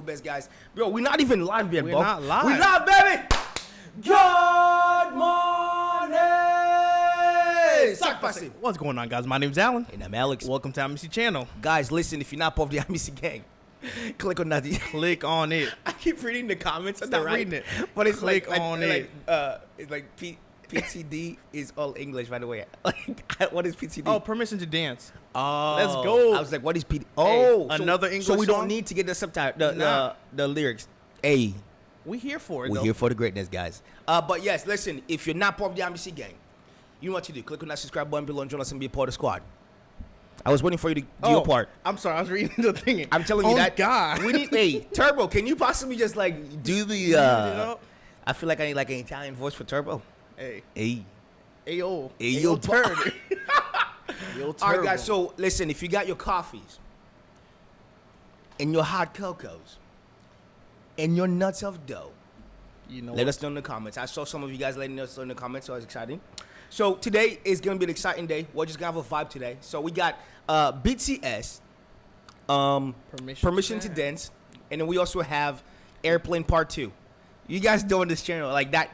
best, guys. Bro, we're not even live yet, bro. We're not live. We're live, baby. Good morning. What's going on, guys? My name's Alan. And I'm Alex. Welcome to Amicy channel. Guys, listen, if you're not part of the Amicy gang, click on that. Click on it. I keep reading the comments. Stop reading it. But it's Click on it. It's like PTD is all English, by the way. Like, what is PTD? Oh, permission to dance. Oh, let's go. I was like, what is PD? Oh, hey, another English So we song? don't need to get the subtitle, the lyrics. Hey, we here for it. We're here for the greatness, guys. But yes, listen, if you're not part of the Amicy gang, you know what to do. Click on that subscribe button below and join us and be a part of the squad. I was waiting for you to do your part. I'm sorry, I was reading the thing. I'm telling you that. God. We need, hey, Turbo, can you possibly just like do the? I feel like I need like an Italian voice for Turbo. Hey. Ayo, turd. All right, guys. So listen, if you got your coffees and your hot cocos and your nuts of dough, let us know in the comments. I saw some of you guys letting us know in the comments, so it's exciting. So today is gonna be an exciting day. We're just gonna have a vibe today. So we got BTS, Permission to Dance, and then we also have Airplane Part 2. You guys know on this channel like that.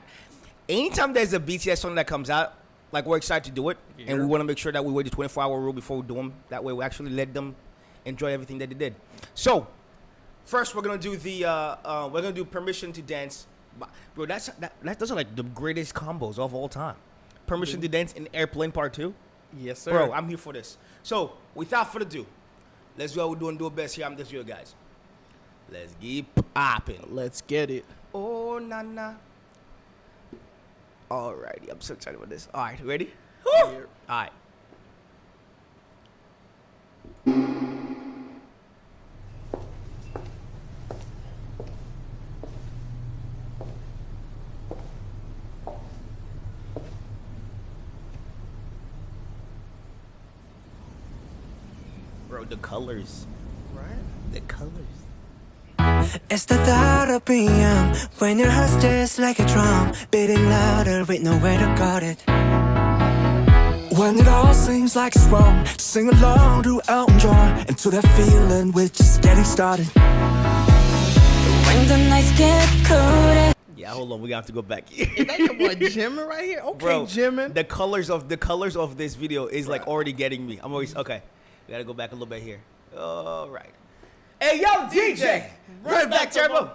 Anytime there's a BTS song that comes out, like we're excited to do it, and we want to make sure that we wait the 24-hour rule before we do them. That way, we actually let them enjoy everything that they did. So, first we're gonna do the Permission to Dance, bro. Those are like the greatest combos of all time. Permission to Dance and Airplane Part 2. Yes, sir. Bro, I'm here for this. So, without further ado, let's do what we're doing. Do our best here. I'm just you guys. Let's get popping. Let's get it. Oh, na. Alrighty, I'm so excited about this. All right, ready? All right. Bro, the colors. Right? The colors. It's the thought of PM when your heart just like a drum, beating louder with nowhere to guard it. When it all seems like it's wrong, sing along to Elton John, and to that feeling we're just getting started. When the nights get colder. Yeah, hold on, we have to go back here. Is that your boy Jimin right here? Okay, bro, Jimin. The colors of this video is like already getting me. I'm always okay. We gotta go back a little bit here. All right. Hey, yo, DJ! Run it back, Turbo!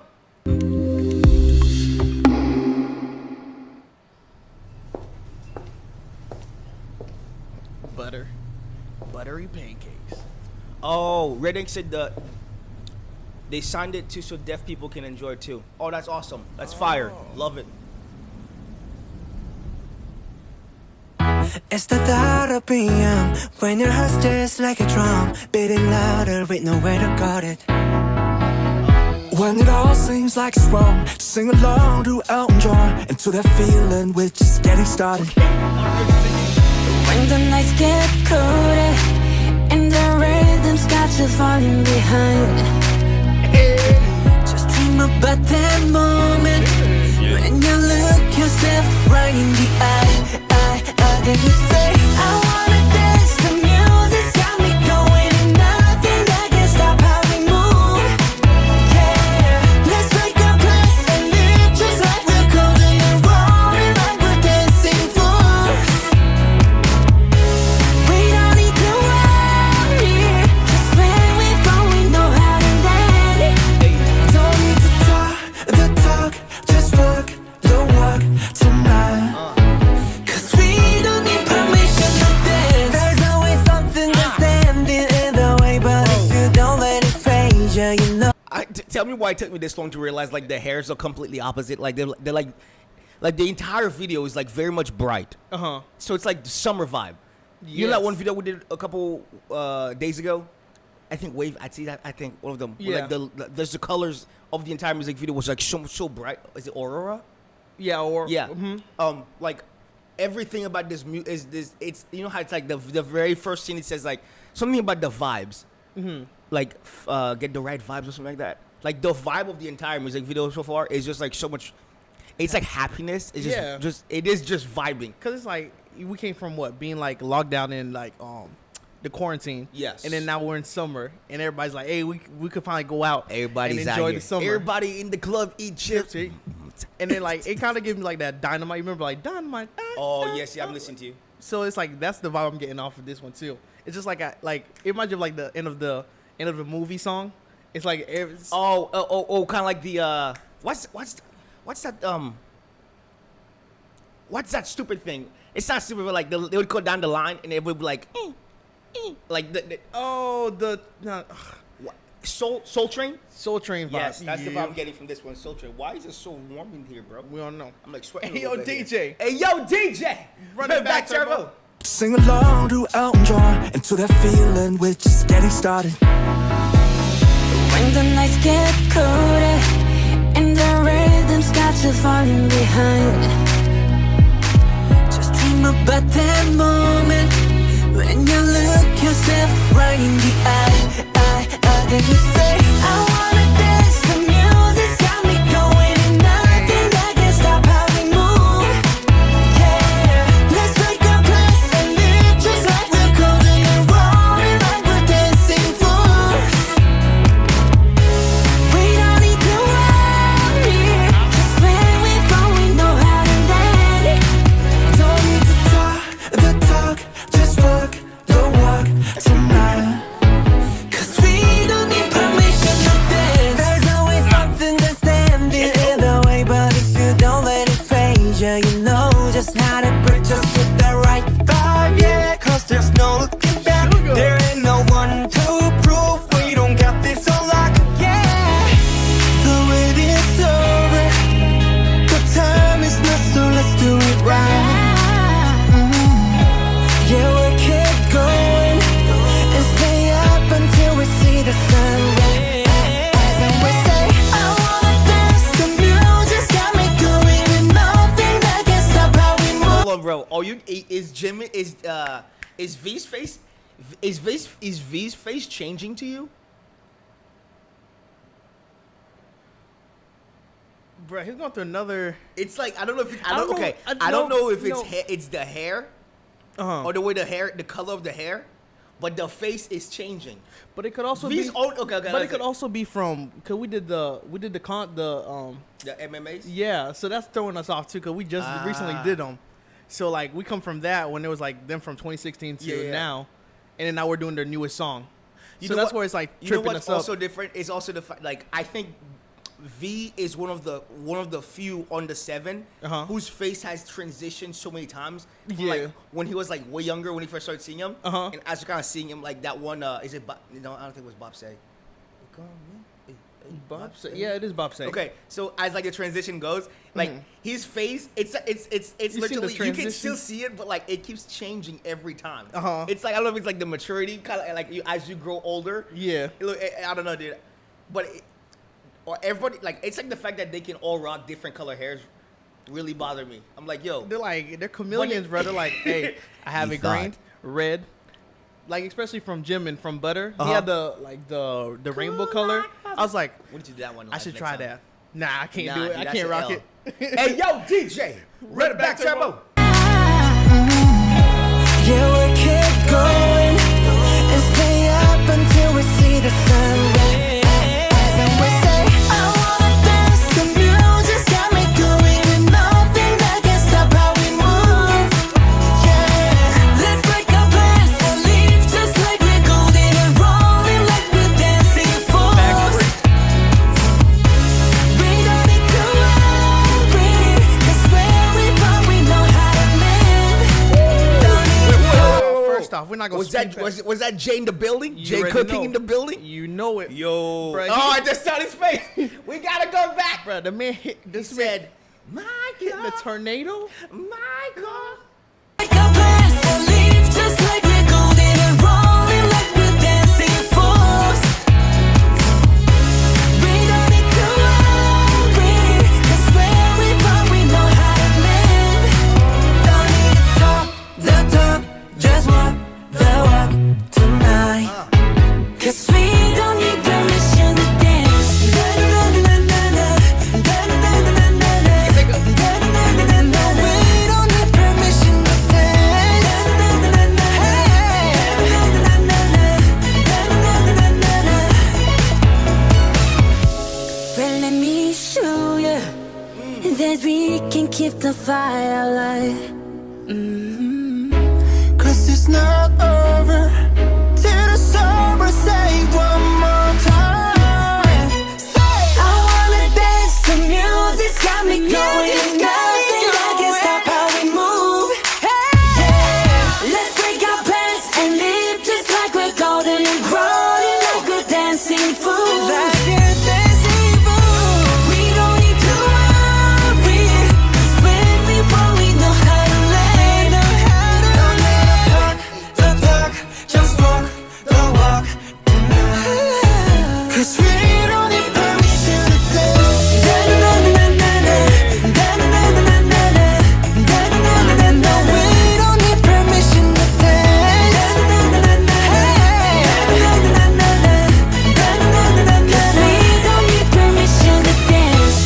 Buttery pancakes. Oh, Red Ink said they signed it so deaf people can enjoy it too. Oh, that's awesome. That's fire. Love it. It's the thought of PM when your heart's just like a drum, beating louder with nowhere to guard it. When it all seems like it's wrong, sing along to Elton John, and to that feeling we're just getting started. When the nights get colder and the rhythm's got you falling behind, just dream about that moment when you look yourself right in the eye. Then you say, I wanna dance, the music's got me going, and nothing that can stop how we move. Yeah, let's break our glass and live just like we're golden and rolling like we're dancing fools. We don't need to worry, just when we fall we know how to dance. Don't need to talk the talk, just walk the walk tonight. Tell me why it took me this long to realize like the hairs are completely opposite. Like they're like the entire video is like very much bright. So it's like the summer vibe. Yes. You know that one video we did a couple days ago? I think Wave. I see that. I think one of them. Yeah. Like there's the colors of the entire music video was like so bright. Is it Aurora? Yeah. Or yeah. Like everything about this is this. It's you know how it's like the very first scene. It says like something about the vibes. Like get the right vibes or something like that. Like the vibe of the entire music video so far is just like so much. It's like happiness. It's just it is just vibing. Cause it's like we came from what being like locked down in like the quarantine. Yes. And then now we're in summer, and everybody's like, "Hey, we could finally go out Everybody's and out enjoy here. the summer." Everybody in the club eat chips. And then like it kind of gives me like that Dynamite. You remember like Dynamite? Oh yes, yeah, I'm listening to you. So it's like that's the vibe I'm getting off of this one too. It's just like it reminds you of like the end of the movie song. It's like kind of like the what's that what's that stupid thing? It's not stupid, but like they would go down the line and it would be like like Soul Train. Soul Train vibe. Yes, that's the vibe I'm getting from this one. Soul Train. Why is it so warm in here, bro? We don't know. I'm like sweating. Hey, a yo, little bit DJ. here. Hey, yo, DJ. Run it back, Turbo. Sing along to Elton John and to that feeling we're just getting started. When the nights get colder and the rhythm's got you falling behind, just dream about that moment when you look yourself right in the eye. Then you say, I wanna dance, the music's got me going and nothing that can stop how we move. Yeah, let's make a place and live just like we're golden and rolling like we're dancing fools. We don't need to worry, just when we fall we know how to land. Don't need to talk the talk, just walk the walk tonight. You know just how to break just with the right vibe, yeah. Cause there's no looking back. There ain't no one to prove we don't got this on lock, yeah. The wait is over, the time is not, so let's do it right. Yeah, we'll keep going and stay up until we see the sunrise. And we say, I wanna dance, the music's got me going and nothing that can stop how we move. Hold on, bro. Are you is Jimmy is V's face changing to you? Bro, he's going through another. It's like I don't know if I don't know if no. it's the hair Uh-huh. or the color of the hair, but the face is changing. But it could also V's be. old, okay, But it could also be from because we did the the MMAs. yeah. So that's throwing us off too because we just recently did them. So like we come from that when it was like them from 2016 to Yeah. now, and then now we're doing their newest song. You So know that's what- where it's like You know tripping what's us up. also different? It's also the like I think V is one of the few on the 7 whose face has transitioned so many times. From, Yeah. like when he was like way younger when he first started seeing him, Uh-huh. and as you're kind of seeing him like that one. Is it? No, I don't think it was Bob Say. Bob Say. Yeah, it is Bob Say. Okay, so as like the transition goes, like his face, it's literally you can transition? still see it, but like it keeps changing every time. Uh-huh. It's like I don't know if it's like the maturity kind of like as you grow older. Yeah. Look, I don't know, dude, but or everybody like it's like the fact that they can all rock different color hairs really bother me. I'm like, yo, They're chameleons, bro. They're like, hey, I have You it green, thought. red. Like especially from Jim and from Butter, he had the rainbow color. I was like, when did you do that one? I should next try time? that. Nah, I can't Nah, do it. dude, I that's can't an rock L. it. Hey, yo, DJ, run it back, Turbo. Yeah, we'll keep going and stay up until we see the sunrise. And we say, I wanna dance, the music's got me going and nothing that can stop how we move. Yeah, let's break our plans and leave just like we're golden and rolling like we're dancing fools. We don't need to worry, 'cause where we fall we know how to land. Don't need to First off, we're not gonna. Was that Jay in the building? You Jay already cooking know. in the building? You know it, Yo. Bruh, Oh, I just saw his face. We gotta go back. bro. The man hit. He This man said, my hit the God, tornado. my God. break our plans and leave just like we're golden and rolling like we're dancing fools. We don't need to worry, 'cause where we fall we know how to land. Don't need to talk the talk, just walk the walk tonight. 'Cause we don't need permission to dance. We don't need permission firelight. Cause it's not over till the summer. Say one more time. I wanna dance, the music's got me going. Nothing that can stop how we move. Yeah, let's break our pants and live just like we're golden and rolling like we're dancing fools. Like a dancing fool. We don't need to worry, 'cause when we fall we know how to land. Don't talk, just walk the walk tonight. 'Cause we don't need permission to dance. No, we don't need permission to dance. We don't need permission to dance.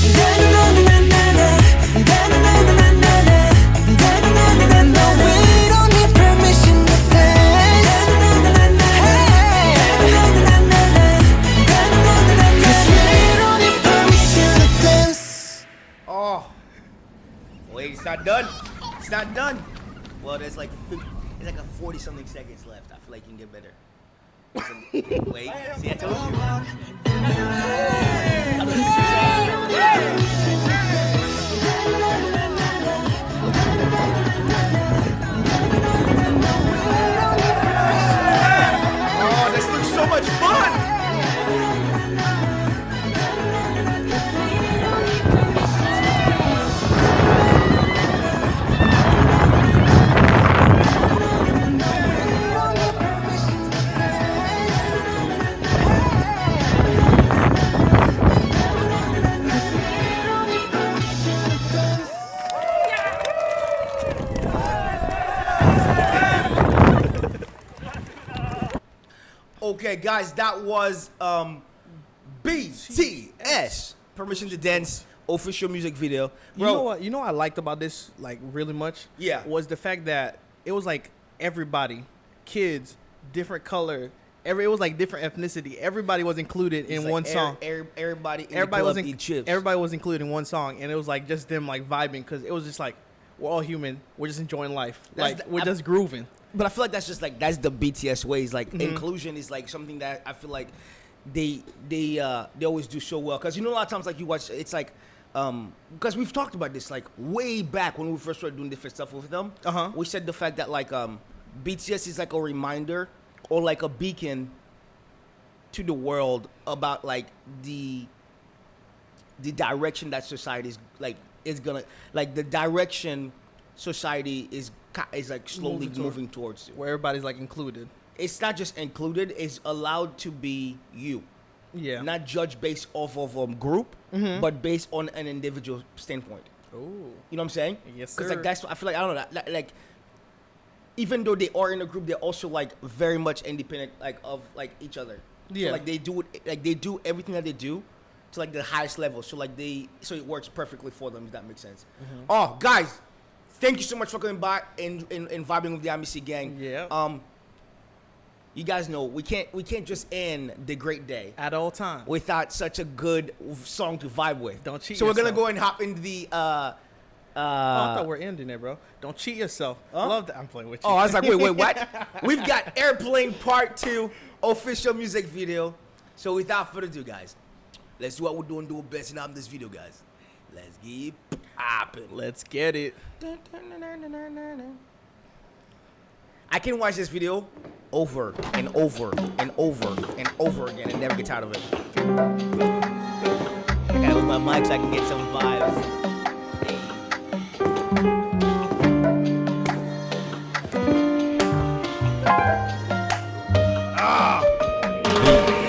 No, we don't need permission to dance. 'Cause we don't need permission to dance. Oh, wait, it's not done. It's not done. Well, there's like 40 something seconds left. I feel like you can get better. Wait, see, I told you. Oh, this looks so much fun. Okay, guys, that was BTS Permission to Dance official music video. You know what? You know what I liked about this like really much? Yeah. Was the fact that it was like everybody, kids, different color, it was like different ethnicity. Everybody was included in It's one like song. Everybody in Everybody the was club eat chips. everybody was included in one song, and it was like just them like vibing because it was just like we're all human. We're just enjoying life. That's Like the- we're just grooving. But I feel like that's just like that's the BTS ways. Like inclusion is like something that I feel like they always do so well. Because you know a lot of times like you watch, it's like because we've talked about this like way back when we first started doing different stuff with them. Uh-huh. We said the fact that like BTS is like a reminder or like a beacon to the world about like the direction that society is gonna like the direction society is like slowly moving towards. Where everybody's like included. It's not just included; it's allowed to be you. Yeah. Not judged based off of group, but based on an individual standpoint. Oh. You know what I'm saying? Yes, Because sir. like that's I feel like I don't know that like even though they are in a group, they're also like very much independent like of like each other. Yeah. So, like they do everything that they do to like the highest level. So like it works perfectly for them. If that makes sense. Oh, guys, thank you so much for coming by and vibing with the Amicy gang. Yeah. You guys know we can't just end the great day At all times. without such a good song to vibe with. Don't cheat So we're gonna yourself. go and hop into the I thought we're ending it, bro. Don't cheat yourself. Love that. I'm playing with you. Oh, I was like, wait, what? We've got Airplane Part 2 official music video. So without further ado, guys, let's do what we're doing, do it best, and I'm this video, guys. Let's keep popping. Let's get it. I can watch this video over and over and over and over again and never get tired of it. I gotta move my mic so I can get some vibes.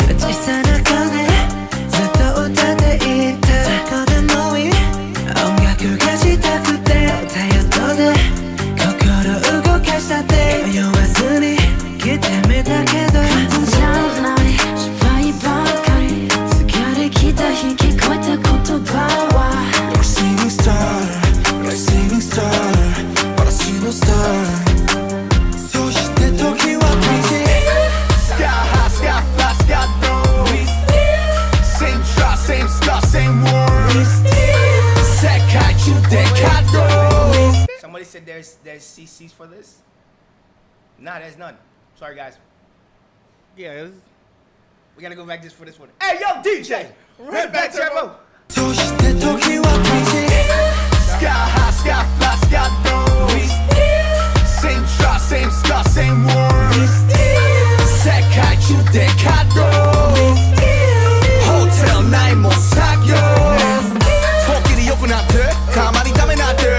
어찌서나 꺼내ずっと歌っていた거든 너위 온갖 귤까지 다 그때 다였던 내心動かしたって迷わずに기대면 다 해도 같은 장난이失敗ばかり疲れきた日聞こえた言葉は Like singing star, like singing star, but I see no star. そして時は経ち Sky high, sky fly, sky low. Same try, same scar, same world. 世界中で稼働 there's CCs for this? Nah, there's none. Sorry, guys. Yeah. We gotta go back just for this one. Hey, yo, DJ! Red back turbo! 도시대 토끼와 빛이 Sky high, sky fly, sky low Same drop, same scar, same world 세계 주대가도 호텔 나의 못 사겨 토끼리 욕은 안돼 가만히 가면 안돼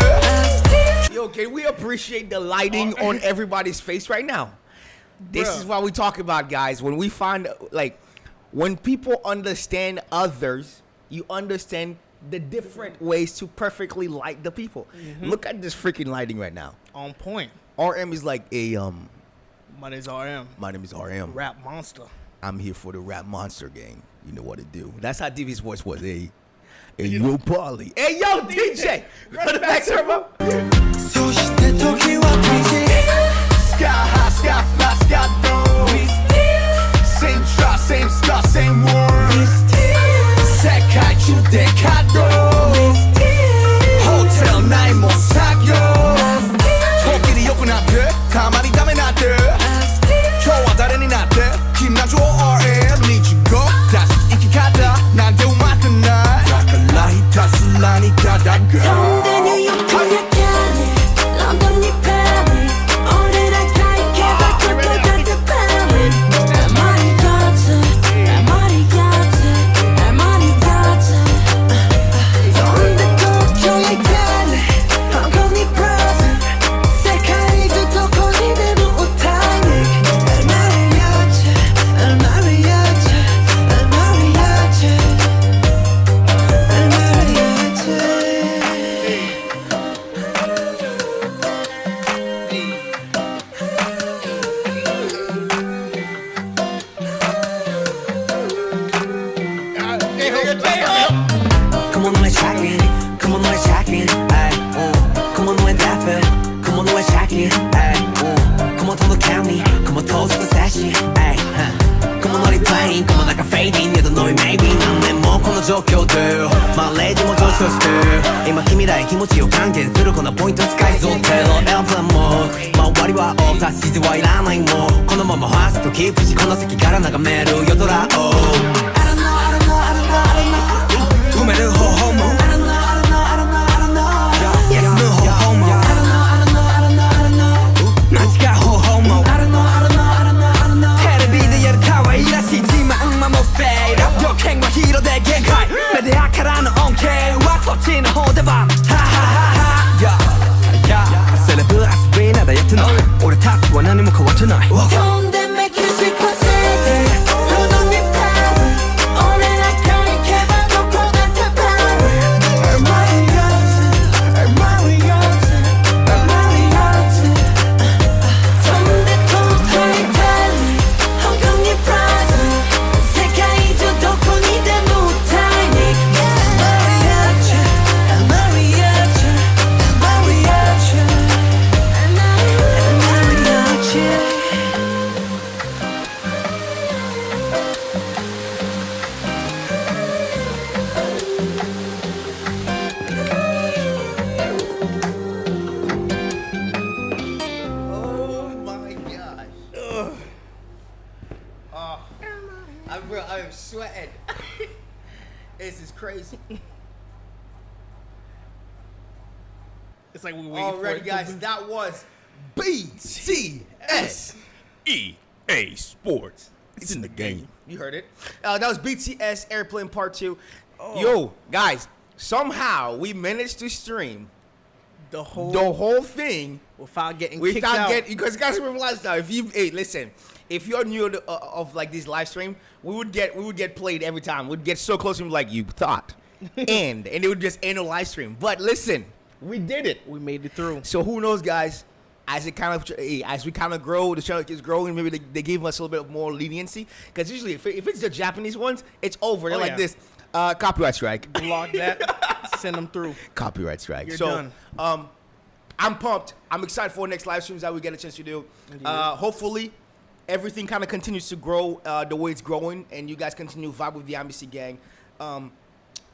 Yo, can we appreciate the lighting on everybody's face right now? This Bruh. is what we talk about, guys. When we find, like, when people understand others, you understand the different ways to perfectly light the people. Look at this freaking lighting right now. On point. RM is like a My name's RM. my name is RM. Rap monster. I'm here for the rap monster gang. You know what to do. That's how DV's voice was. Hey, yo, Polly. Hey, yo, DJ. Run it back, turbo. 소시대 토끼와 빛이 Sky high, sky fly, sky low Same drop, same scar, same world 세계 주대가도 호텔 나의 못 사겨 토끼리 욕은 안돼 가만히 가면 안돼 좋아 다른이 낫대 김남주 RM 네 주고 다시 인기 가다 난 대우 맡은 날 다클라이 다슬라니 다다가 서울대 뉴욕 캘리 런던 니 파리 오늘날 가입해 바꿔도 따뜻함이 날 머리 같아 날 머리 같아 날 머리 같아 서울대 도쿄 이탈리 홍콩 니 브라질 세계도 도코니 대부 오타니 날 마리아치 날 마리아치 날 마리아치 날 마리아치 Come on, let's check it. Come on, let's check it. Ay, come on, let's laugh it. Come on, let's check it. Ay, come on, to the county. Come on, toast the sashi. Ay, come on, let's playing. Come on, like a fading. You don't know it, maybe. 난 내 몸この状況で말해지 뭐 조심して今君らへ気持ちを還元するこのポイント使いぞテロエアプランも周りはオフ指示はいらないもんこのままファーストキープしこの席から眺める夜空を I don't know, I don't know, I don't know, I don't know止める方法も I don't know, I don't know, I don't know, I don't know 休む方法も I don't know, I don't know, I don't know, I don't know 間違う方法も I don't know, I don't know, I don't know, I don't know テレビでやる可愛らしい自慢まもフェイド予見はヒーローで限界メディアからの恩恵はそっちの方ではハハハハセレブ遊びなどやってない俺たちは何も変わってない Don't they make you sick or sick? Ron던 니 파리 오늘날 가입해 바꿔도 따뜻함이 날 마리아치 날 마리아치 날 마리아치 서울대 도쿄 이탈리 홍콩 니 브라질 세계도 도코니 대부 오타니 마리아치 마리아치 마리아치 마리아치 Oh my gosh. I am sweating. This is crazy. It's like we waiting for Alrighty, it. guys, that was BTS. EA Sports. It's in the game. You heard it. That was BTS Airplane Part 2. Yo, guys, somehow we managed to stream The whole the whole thing without getting kicked without out. getting, because guys realize now, listen, if you're new to, of like this live stream, we would get played every time. We'd get so close and be like, you thought, and it would just end a live stream. But listen, we did it. We made it through. So who knows, guys? As we kind of grow, the channel keeps growing. Maybe they give us a little bit more leniency. Because usually, if it's the Japanese ones, it's over. They're Oh, like yeah. this. Copyright strike. Block that. Send them through. Copyright strike. You're so, done. I'm pumped. I'm excited for the next live streams that we get a chance to do. Hopefully, everything kind of continues to grow the way it's growing, and you guys continue to vibe with the Amicy gang.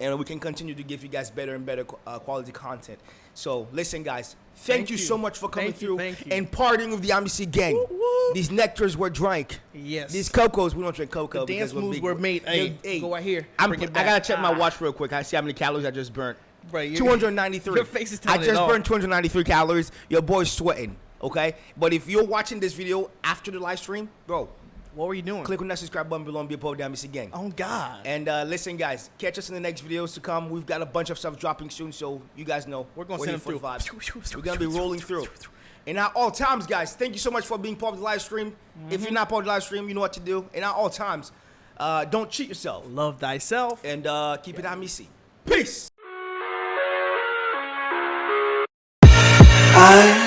and we can continue to give you guys better and better quality content. So listen, guys, thank you so much for coming through and partying with the Amicy gang. Woo, woo. These nectars were drank. Yes. These cocos, we don't drink cocoa. The dance because moves were made. Hey, go right here. I Bring it gotta back. check my watch real quick. I see how many calories I just burnt. Right, 293. Your face is telling I just it all. burned 293 calories. Your boy's sweating. Okay, but if you're watching this video after the live stream, bro, What were you doing? click on that subscribe button below and be a part of the Amicy gang. Oh God. And listen, guys, catch us in the next videos to come. We've got a bunch of stuff dropping soon, so you guys know We're gonna here send them for the through. vibes. We're gonna be rolling through. And at all times, guys, thank you so much for being part of the live stream. If you're not part of the live stream, you know what to do. And at all times, don't cheat yourself Love thyself. and keep it Amicy. Peace. I